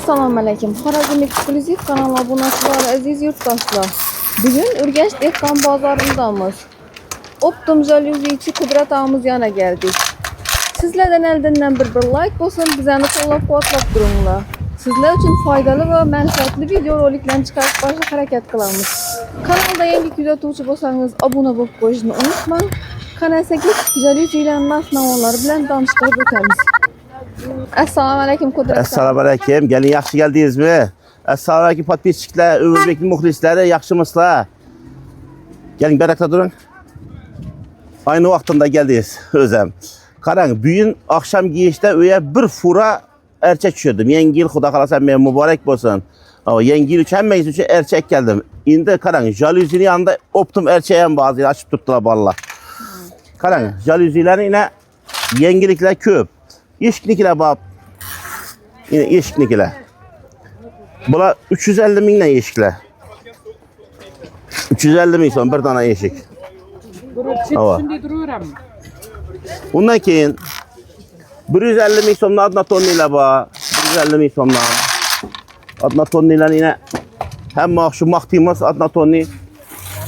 Assalomu alaykum. Xorazm Eksklyuziv kanal obunachilari, aziz yurtdoshlar. Bugun Urganch dehqon bozorindamiz. Optum jalyuzichi Qudrat ağamız yana geldik. Sizlerden eldinden bir like olsun, bizani qo'llab-quvvatlab turinglar. Sizler için faydalı ve manfaatli video roliklarni chiqarib borishga harakat qilamiz. Kanalda yangi kuzatuvchi bo'lsangiz, obuna bo'lib qo'yishni unutmang. Kanaldagi jalyuzilarning narx-navonlari bilan tanishtirib o'tamiz. Assalomu alaykum Qudrat. Assalomu alaykum. Gelin yaxshi keldingizmi? Assalomu alaykum podpisчиклар, O'zbekning muxlislari, yaxshimisizlar? Gelin barakda durun. Aynı vaqtında geldiniz o'zim. Qarang, bugun akşam giyishda uya bir fura erkek tushirdim. Yangi yil xudo xolasa men muborak bo'lsin. Yangi yil uchun hammangiz uchun erkek keldim. Endi qarang, jalyuzining yanında Optum erkek ham bazı açıp turibdilar bolalar. Qarang, jalyuzilarning yine yangiliklar ko'p. Eshiknikilar bor. Yine eshiknikilar. Bular 350 mingdan eshiklar. 350 ming so'm bir dona eshik. Bundan keyin 150 ming so'mdan adna tonnilar bor. 150 ming so'mdan. Adna tonnilar yine hamma shu maqtimiz adna tonni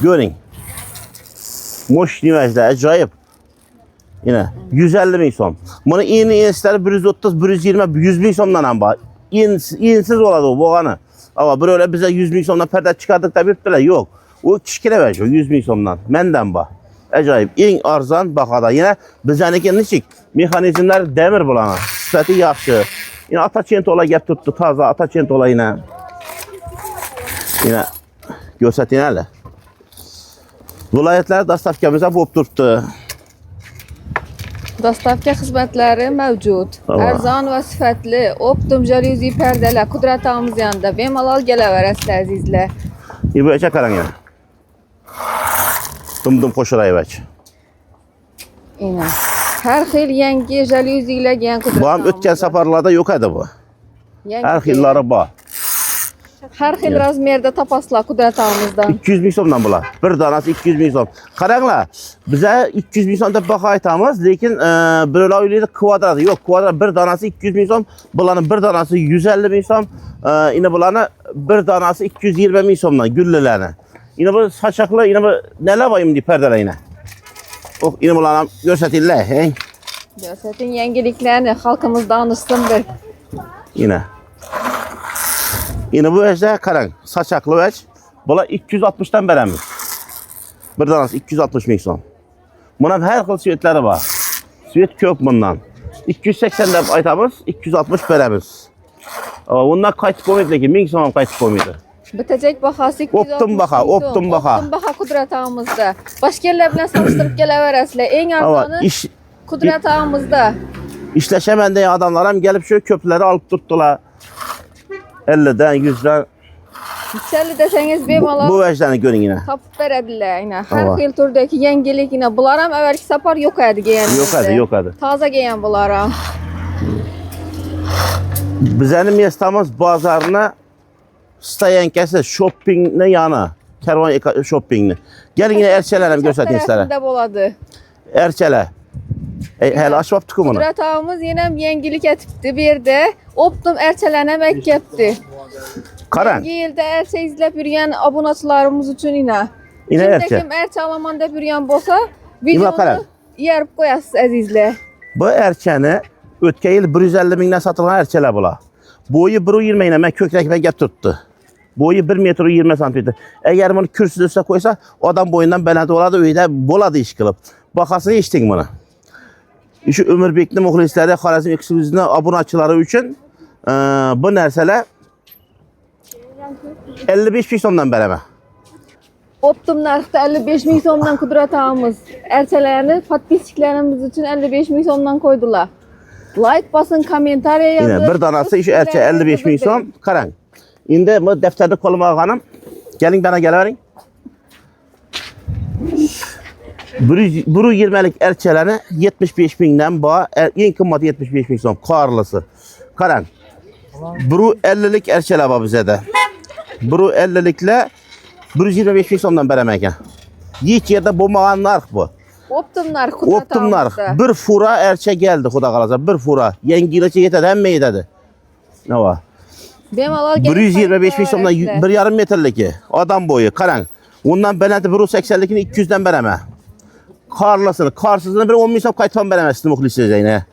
ko'ring. Moshni vajda ajoyib. Yine 150 ming so'm. Buni ensizlari 130, 120, 100 ming so'mdan ham bor. Ensiz bo'ladi u bo'lgani. Ama böyle bize 100 ming so'mdan perda chiqardik deb yuribdilar. Yo'q. O kichkina vajda 100 ming so'mdan. Mendan bor. Acayip, eng arzon bahada. Yine bizaniki nechik mexanizmlar demir bulan. Sifati yaxshi. Yine Ataçentola gap turibdi, toza Ataçentola yine. Yine ko'rsating hali. Viloyatlar dastavkamizda bo'lib turibdi. Dostavka xizmatlari mavjud. Arzon va sifatli Optum jalyuzi perdeler Qudrat ağamız yanında. Bemalol kelaverasizlar azizlar. Bu acha qarang yana. Dum qo'shirayvach. Aynen. Her xil yangi jalyuzilar kelgan Qudrat. Bu ham o'tgan safarlarda yo'q edi bu. Her xillari bor. Her xil razmerda topasizlar Qudrat ağamızdan. 200 ming so'mdan bular. Bir donasi 200 ming so'm. Qaranglar, biza 200 ming so'm deb baho aytamiz, lekin birovlar o'ylaydi kvadrat. Yo'q, kvadrat bir donasi 200 ming so'm, bularning bir donasi 150 ming so'm, yine bularning bir donasi 220 ming so'mdan gullilarni. Yine bu saçaklı, yine bu neler bayım diye perdeler yine. Oh, yine bularni ko'rsatinglar, he? Ko'rsating yangiliklarni xalqimiz danışsın bir. Yine. Yine bu vajda qarang, saçaklı vaj. Bular 260'dan beramiz. Bir donasi 260 ming so'm. Bunun her xil svetleri var. Svet ko'p bundan. 280 deb aytamiz, 260 beramiz. Bundan qaytib bo'lmaydi, lekin 1000 so'm qaytib bo'lmaydi. Bitecek bahası 260 Optum baha, Optum baha. Optum baha Qudrat ağamızda. Başka yerler bilen salıştırıp kelaverasizlar. En arzonu Qudrat ağamızda. İşleşemen diye adamlar hem gelip şu köprüleri alıp tuttular. 50'den, 100'den. 150 deseniz bemalol. Bu vecdanı görün yine. Tapıp verediler yine. Her xil turdaki yangilik yine. Bular ham evvelki sapar yok edi geyenimizde. Yok edi, yok edi. Taza geyen bular ham. Bizim mestamız bazarına Stayankası shopping'ne yana. Kervan shopping'ni. Gelin yine erçelerim göstereyim sizlere. Tarafında boladı. Erçele. Hele açmaptık bunu. Qudrat ağamız yine yangilik etipti bir yerde. Optum erçelene mekkepti. Qarang. Yangi yilda erçe izlep yürüyen abunaçılarımız için yine. Yine erçe. Kim erçe alamanda yürüyen bolsa videonu yerib koyasız azizler. Bu erçeni ötken yıl 150 mingden satılan erçeler bula. Boyu 1.20 ile ben kökrekme gap tuttu. Boyu 1 metre 20 santimetre. Eğer bunu kürsüde üstüne koysa adam boyundan beledi oladı, öyle boladı iş kılıp. Bakasını içtin bunu. Şu Ömürbekli muhlisleri, Xorazm Eksklyuziv'nin abunaçıları için bu nerseler 55 ming so'mdan bereme. Optum narxda 55 ming so'mdan Qudrat ağamız. Erçelerini podpisçiklerimiz için 55 ming so'mdan koydular. Like basın, komentariya yazın. Yine bir danası şu erçe 55 ming so'm. Qarang. Endi bu defterde koluma alganim. Gelin bana geleverin. 120'lik erçelerini 75 mingden bağ. En kımmatı 75 ming so'm. Qarlısı. Qarang. 150'lik erçeler var bize de. 150'likle 125 ming so'mdan beremeken. Hiç yerde bo'lmagan narx bu. Optum narx Qudrat Optum narx. Bir fura erçe geldi xudo qalasa. Bir fura. Yangi yilgacha yetadi, hamma yetadi. Ne var? Bemalol gelip 125 bin so'mdan xarid 1,5 metrliki adam boyu qarang. Ondan balanti 180likini 200 dan beraman. Karlasını, karsızını bir 10 bin so'm qaytib beraman sizni muxlislarga.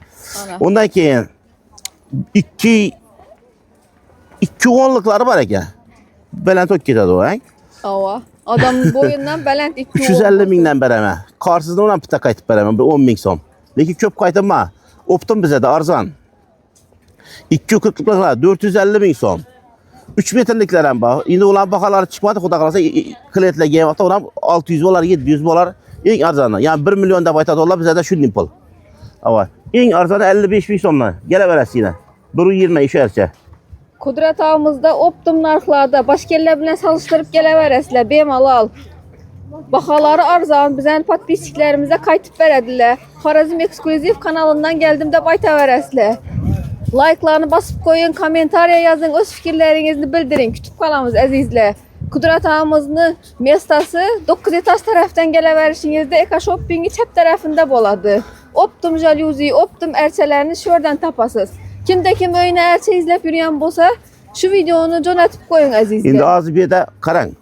Ondan keyin 2 10'liklari bor ekan. Baland o'tib ketadi o, ha? Ava. Adamın boyundan baland 2 350 mingdan beraman. Qarsızdan ona pita qaytib beraman, bir 10 ming so'm. Lekin ko'p qaytama. Optim bizada arzon. 240'lıklar 450 ming so'm. 3 metrliklar ham bor. Endi ular baholari chiqmadi, xudo qalasa klientlarga ham vaqtda ular 600 bo'lar, 700 bo'lar. Eng arzoni. Ya'ni 1 million deb aytadi ular, bizada shunday pul. Ava. Eng arzoni 55 ming so'mdan. Kelaverasizlar. 120 isharcha. Kudret ağımızda optim narxlarda başqa yerlər bilan salışdırıb kelaverasizlar bemalol. Bahaları arzon, bizning podpisçilərimizə qaytib berədilər. Xorazm Ekskluziv kanalından gəldim də aytaverasizlar. Like'larını basıp koyun, komentariya yazın, öz fikirlərinizi bildirin. Kütüb qalamiz əzizlər. Kudret ağımızın mestası 9 etaj tərəfdən gələverişinizdə Eka Shopping'in çap tərəfində boladı. Optim jaluzi, optim ərçələrini şuradan tapasız. Kimdə kim öyünə ərçə izləb yürüyən bolsa, şu videonu jo'natib qoyun əzizlər. Endi az bir də qarang.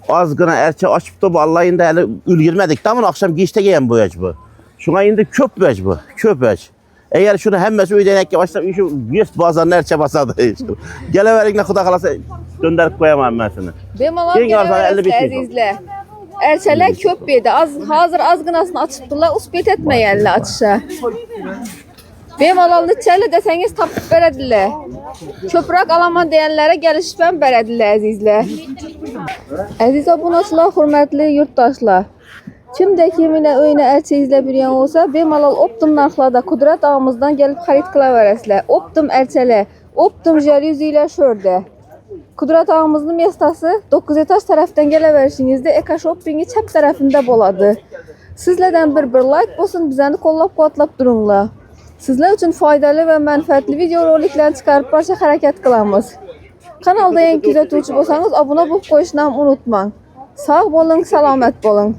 Azgına erçe açıptı bu Allah indi hələ ülgürmədik. Tamam akşam geçte gelen bu bu. Şuna indi köp bu. Köp Eğer şunu hemmesi ödeynek başlar şu 100 bazarın erçe basadı. Geleverinle xuda qalasa döndürüp koyamam ben seni. Bemalol əzizlər. Erçələr köp yedi. Hazır azgınasını açıbdılar, uspet etməyənlər açışa. Bemalol neçəli desəniz tapıb verədilər. Köprək alaman deyənlərə gəlişbən verədilər əzizlər. Əziz abunəçilər, hörmətli yurtdaşlar. Kimdə kiminə öyünə ərçə izləb yürüyən olsa, bemalol optim narxlarda Kudret ağımızdan gəlib xarid qılaverəsilər. Optim ərçələr, optim jaluzi ilə şördə. Kudret ağımızın mestası 9 etaj tərəfdən gələverişinizdə Eka Shopping'in çap tərəfində boladı. Sizlərdən bir like olsun, bizəni qollab-quvvatlab durunlar. Sizler için faydalı ve mənfəətli video roliklərini çıxarıb başa hərəkət qılamız. Kanalda yeni küzətuvchi bolsanız abunə olub qoyuşdan unutmayın. Sağ olun, salamet olun.